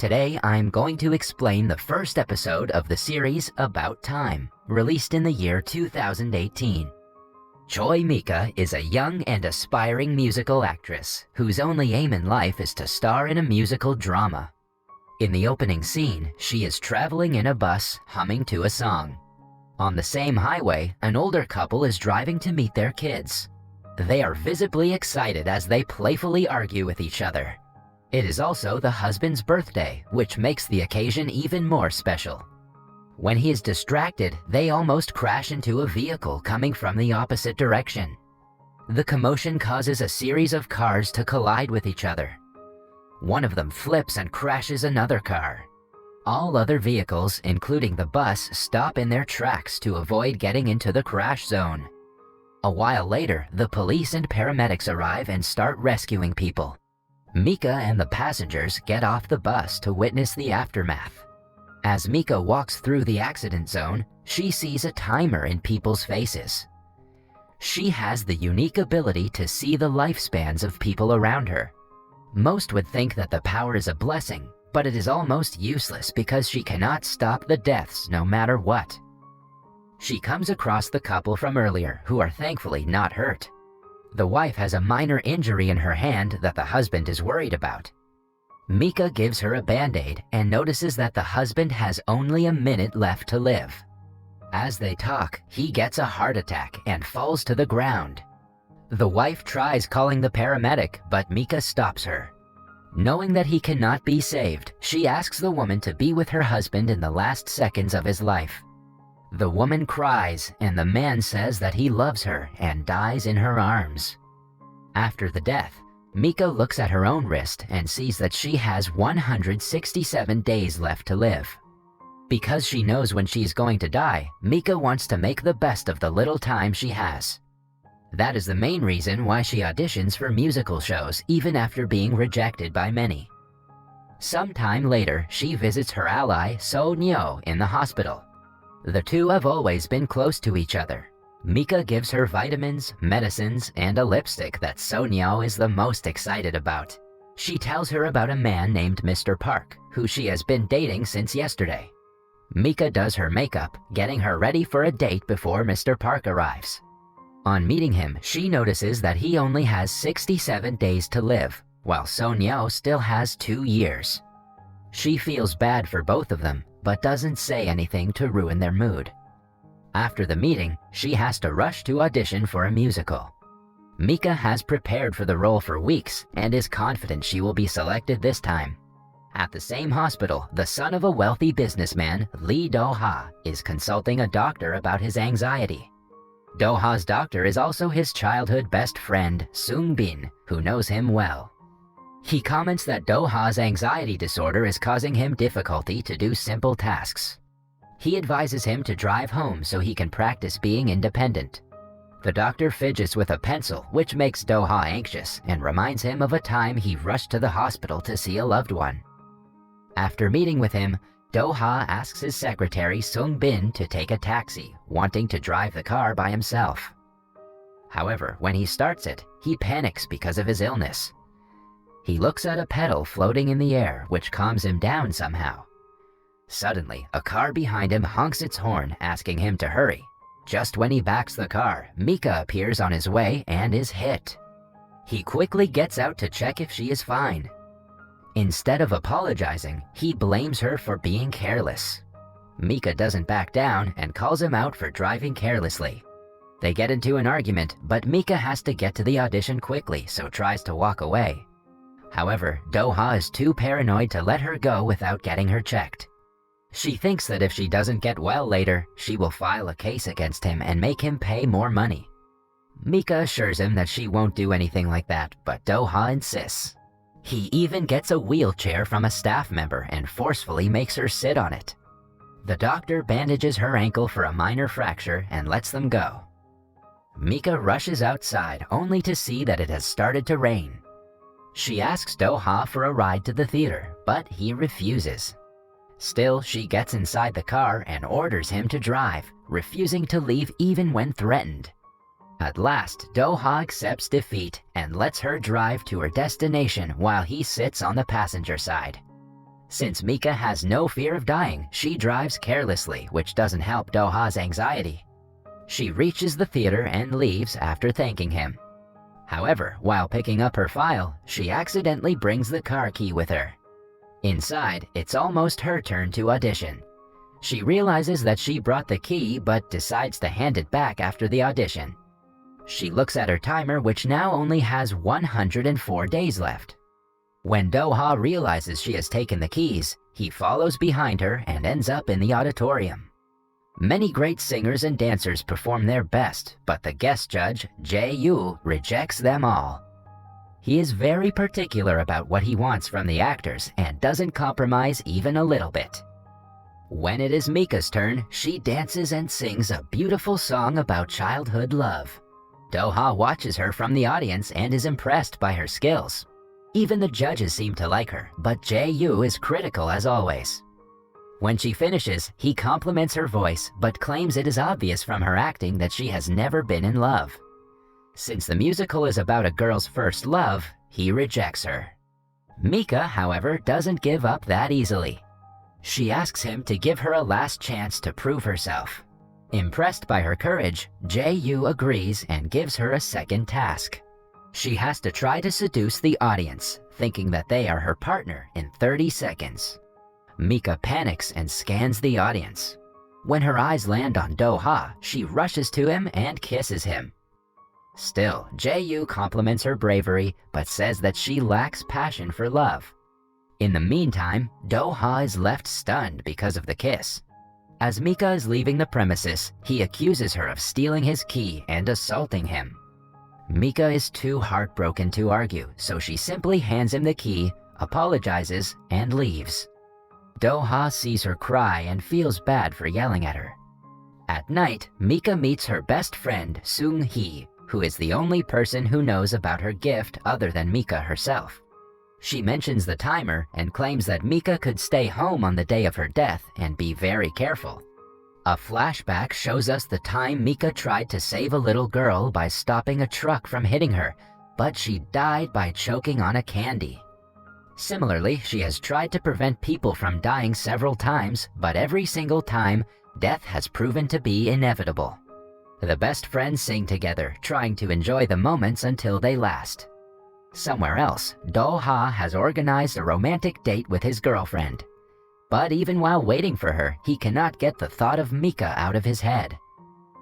Today, I'm going to explain the first episode of the series About Time, released in the year 2018. Choi Mika is a young and aspiring musical actress whose only aim in life is to star in a musical drama. In the opening scene, she is traveling in a bus, humming to a song. On the same highway, an older couple is driving to meet their kids. They are visibly excited as they playfully argue with each other. It is also the husband's birthday, which makes the occasion even more special. When he is distracted, they almost crash into a vehicle coming from the opposite direction. The commotion causes a series of cars to collide with each other. One of them flips and crashes another car. All other vehicles, including the bus, stop in their tracks to avoid getting into the crash zone. A while later, the police and paramedics arrive and start rescuing people. Mika and the passengers get off the bus to witness the aftermath. As Mika walks through the accident zone, she sees a timer in people's faces. She has the unique ability to see the lifespans of people around her. Most would think that the power is a blessing, but it is almost useless because she cannot stop the deaths no matter what. She comes across the couple from earlier who are thankfully not hurt. The wife has a minor injury in her hand that the husband is worried about. Mika gives her a band-aid and notices that the husband has only a minute left to live. As they talk, he gets a heart attack and falls to the ground. The wife tries calling the paramedic, but Mika stops her. Knowing that he cannot be saved, she asks the woman to be with her husband in the last seconds of his life. The woman cries, and the man says that he loves her and dies in her arms. After the death, Mika looks at her own wrist and sees that she has 167 days left to live. Because she knows when she's going to die, Mika wants to make the best of the little time she has. That is the main reason why she auditions for musical shows even after being rejected by many. Sometime later, she visits her ally So Nyo in the hospital. The two have always been close to each other. Mika gives her vitamins, medicines, and a lipstick that So Nyo is the most excited about. She tells her about a man named Mr. Park, who she has been dating since yesterday. Mika does her makeup, getting her ready for a date before Mr. Park arrives. On meeting him, she notices that he only has 67 days to live, while So Nyo still has 2 years. She feels bad for both of them, but doesn't say anything to ruin their mood. After the meeting, she has to rush to audition for a musical. Mika has prepared for the role for weeks and is confident she will be selected this time. At the same hospital, the son of a wealthy businessman, Lee Do-ha, is consulting a doctor about his anxiety. Do-ha's doctor is also his childhood best friend, Sung-bin, who knows him well. He comments that Do-ha's anxiety disorder is causing him difficulty to do simple tasks. He advises him to drive home so he can practice being independent. The doctor fidgets with a pencil, which makes Do-ha anxious and reminds him of a time he rushed to the hospital to see a loved one. After meeting with him, Do-ha asks his secretary Sung-bin to take a taxi, wanting to drive the car by himself. However, when he starts it, he panics because of his illness. He looks at a pedal floating in the air, which calms him down somehow. Suddenly, a car behind him honks its horn, asking him to hurry. Just when he backs the car, Mika appears on his way and is hit. He quickly gets out to check if she is fine. Instead of apologizing, he blames her for being careless. Mika doesn't back down and calls him out for driving carelessly. They get into an argument, but Mika has to get to the audition quickly, so tries to walk away. However, Do-ha is too paranoid to let her go without getting her checked. She thinks that if she doesn't get well later, she will file a case against him and make him pay more money. Mika assures him that she won't do anything like that, but Do-ha insists. He even gets a wheelchair from a staff member and forcefully makes her sit on it. The doctor bandages her ankle for a minor fracture and lets them go. Mika rushes outside only to see that it has started to rain. She asks Do-ha for a ride to the theater, but he refuses. Still, she gets inside the car and orders him to drive, refusing to leave even when threatened. At last, Do-ha accepts defeat and lets her drive to her destination while he sits on the passenger side. Since Mika has no fear of dying, she drives carelessly, which doesn't help Do-ha's anxiety. She reaches the theater and leaves after thanking him. However, while picking up her file, she accidentally brings the car key with her. Inside, it's almost her turn to audition. She realizes that she brought the key but decides to hand it back after the audition. She looks at her timer, which now only has 104 days left. When Do-ha realizes she has taken the keys, he follows behind her and ends up in the auditorium. Many great singers and dancers perform their best, but the guest judge, Jae-yu, rejects them all. He is very particular about what he wants from the actors and doesn't compromise even a little bit. When it is Mika's turn, she dances and sings a beautiful song about childhood love. Do-ha watches her from the audience and is impressed by her skills. Even the judges seem to like her, but Jae-yu is critical as always. When she finishes, he compliments her voice, but claims it is obvious from her acting that she has never been in love. Since the musical is about a girl's first love, he rejects her. Mika, however, doesn't give up that easily. She asks him to give her a last chance to prove herself. Impressed by her courage, Jae-yu agrees and gives her a second task. She has to try to seduce the audience, thinking that they are her partner in 30 seconds. Mika panics and scans the audience. When her eyes land on Do-ha, she rushes to him and kisses him. Still, Jae-yu compliments her bravery, but says that she lacks passion for love. In the meantime, Do-ha is left stunned because of the kiss. As Mika is leaving the premises, he accuses her of stealing his key and assaulting him. Mika is too heartbroken to argue, so she simply hands him the key, apologizes, and leaves. Do-ha sees her cry and feels bad for yelling at her. At night, Mika meets her best friend, Seung-hee, who is the only person who knows about her gift other than Mika herself. She mentions the timer and claims that Mika could stay home on the day of her death and be very careful. A flashback shows us the time Mika tried to save a little girl by stopping a truck from hitting her, but she died by choking on a candy. Similarly, she has tried to prevent people from dying several times, but every single time, death has proven to be inevitable. The best friends sing together, trying to enjoy the moments until they last. Somewhere else, Do-ha has organized a romantic date with his girlfriend. But even while waiting for her, he cannot get the thought of Mika out of his head.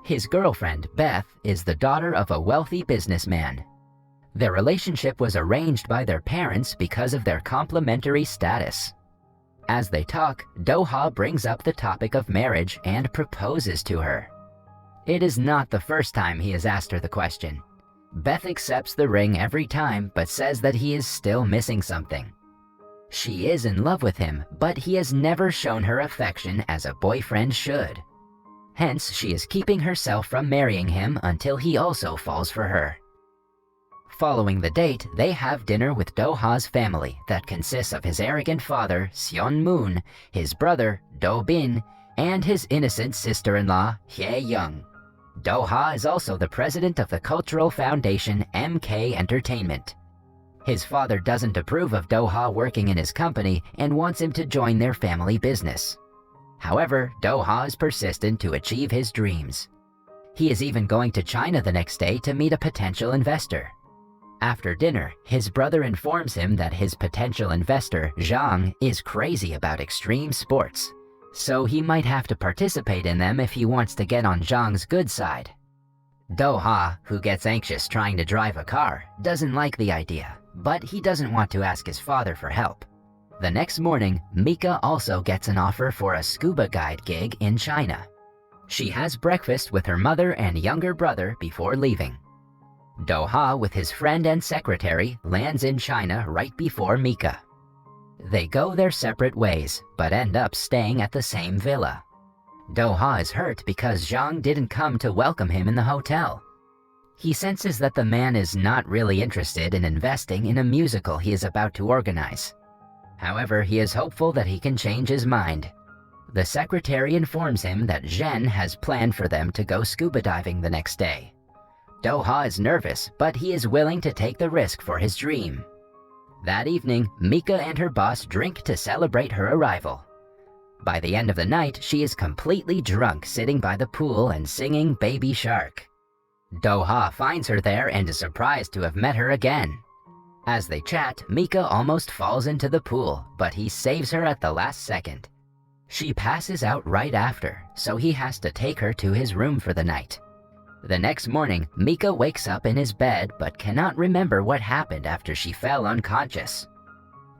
His girlfriend, Beth, is the daughter of a wealthy businessman. Their relationship was arranged by their parents because of their complementary status. As they talk, Do-ha brings up the topic of marriage and proposes to her. It is not the first time he has asked her the question. Beth accepts the ring every time but says that he is still missing something. She is in love with him, but he has never shown her affection as a boyfriend should. Hence, she is keeping herself from marrying him until he also falls for her. Following the date, they have dinner with Do-ha's family that consists of his arrogant father, Seon-moon, his brother, Do-bin, and his innocent sister-in-law, Hye-young. Do-ha is also the president of the cultural foundation MK Entertainment. His father doesn't approve of Do-ha working in his company and wants him to join their family business. However, Do-ha is persistent to achieve his dreams. He is even going to China the next day to meet a potential investor. After dinner, his brother informs him that his potential investor, Zhang, is crazy about extreme sports, so he might have to participate in them if he wants to get on Zhang's good side. Do-ha, who gets anxious trying to drive a car, doesn't like the idea, but he doesn't want to ask his father for help. The next morning, Mika also gets an offer for a scuba guide gig in China. She has breakfast with her mother and younger brother before leaving. Do-ha, with his friend and secretary, lands in China right before Mika. They go their separate ways, but end up staying at the same villa. Do-ha is hurt because Zhang didn't come to welcome him in the hotel. He senses that the man is not really interested in investing in a musical he is about to organize. However, he is hopeful that he can change his mind. The secretary informs him that Zhen has planned for them to go scuba diving the next day. Do-ha is nervous, but he is willing to take the risk for his dream. That evening, Mika and her boss drink to celebrate her arrival. By the end of the night, she is completely drunk sitting by the pool and singing Baby Shark. Do-ha finds her there and is surprised to have met her again. As they chat, Mika almost falls into the pool, but he saves her at the last second. She passes out right after, so he has to take her to his room for the night. The next morning, Mika wakes up in his bed but cannot remember what happened after she fell unconscious.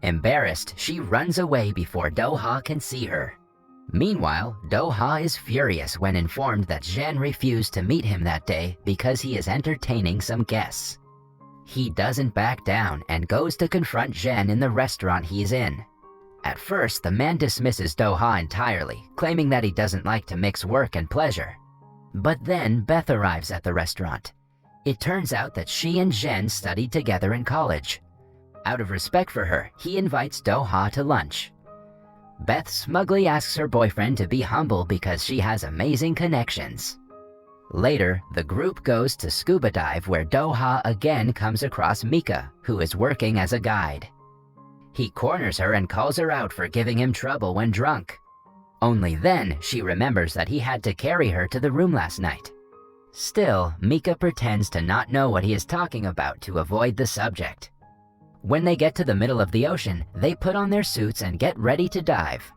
Embarrassed, she runs away before Do-ha can see her. Meanwhile, Do-ha is furious when informed that Zhen refused to meet him that day because he is entertaining some guests. He doesn't back down and goes to confront Zhen in the restaurant he's in. At first, the man dismisses Do-ha entirely, claiming that he doesn't like to mix work and pleasure. But then Beth arrives at the restaurant. It turns out that she and Zhen studied together in college. Out of respect for her, he invites Do-ha to lunch. Beth smugly asks her boyfriend to be humble because she has amazing connections. Later, the group goes to scuba dive where Do-ha again comes across Mika, who is working as a guide. He corners her and calls her out for giving him trouble when drunk. Only then she remembers that he had to carry her to the room last night. Still, Mika pretends to not know what he is talking about to avoid the subject. When they get to the middle of the ocean, they put on their suits and get ready to dive.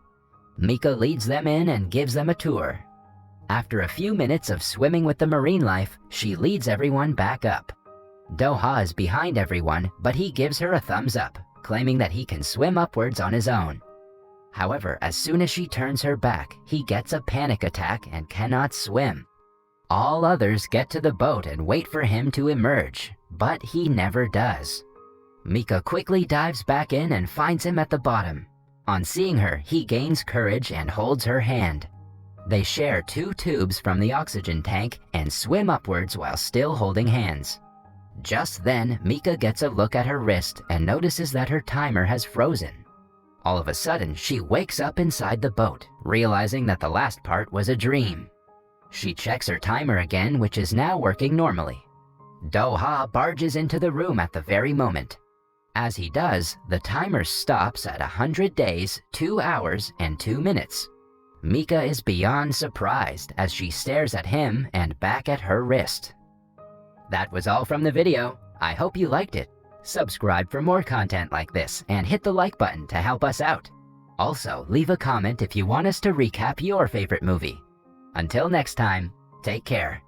Mika leads them in and gives them a tour. After a few minutes of swimming with the marine life, she leads everyone back up. Do-ha is behind everyone, but he gives her a thumbs up, claiming that he can swim upwards on his own. However, as soon as she turns her back, he gets a panic attack and cannot swim. All others get to the boat and wait for him to emerge, but he never does. Mika quickly dives back in and finds him at the bottom. On seeing her, he gains courage and holds her hand. They share 2 tubes from the oxygen tank and swim upwards while still holding hands. Just then, Mika gets a look at her wrist and notices that her timer has frozen. All of a sudden, she wakes up inside the boat, realizing that the last part was a dream. She checks her timer again, which is now working normally. Do-ha barges into the room at the very moment. As he does, the timer stops at 100 days, 2 hours, and 2 minutes. Mika is beyond surprised as she stares at him and back at her wrist. That was all from the video. I hope you liked it. Subscribe for more content like this and hit the like button to help us out. Also, leave a comment if you want us to recap your favorite movie. Until next time, take care.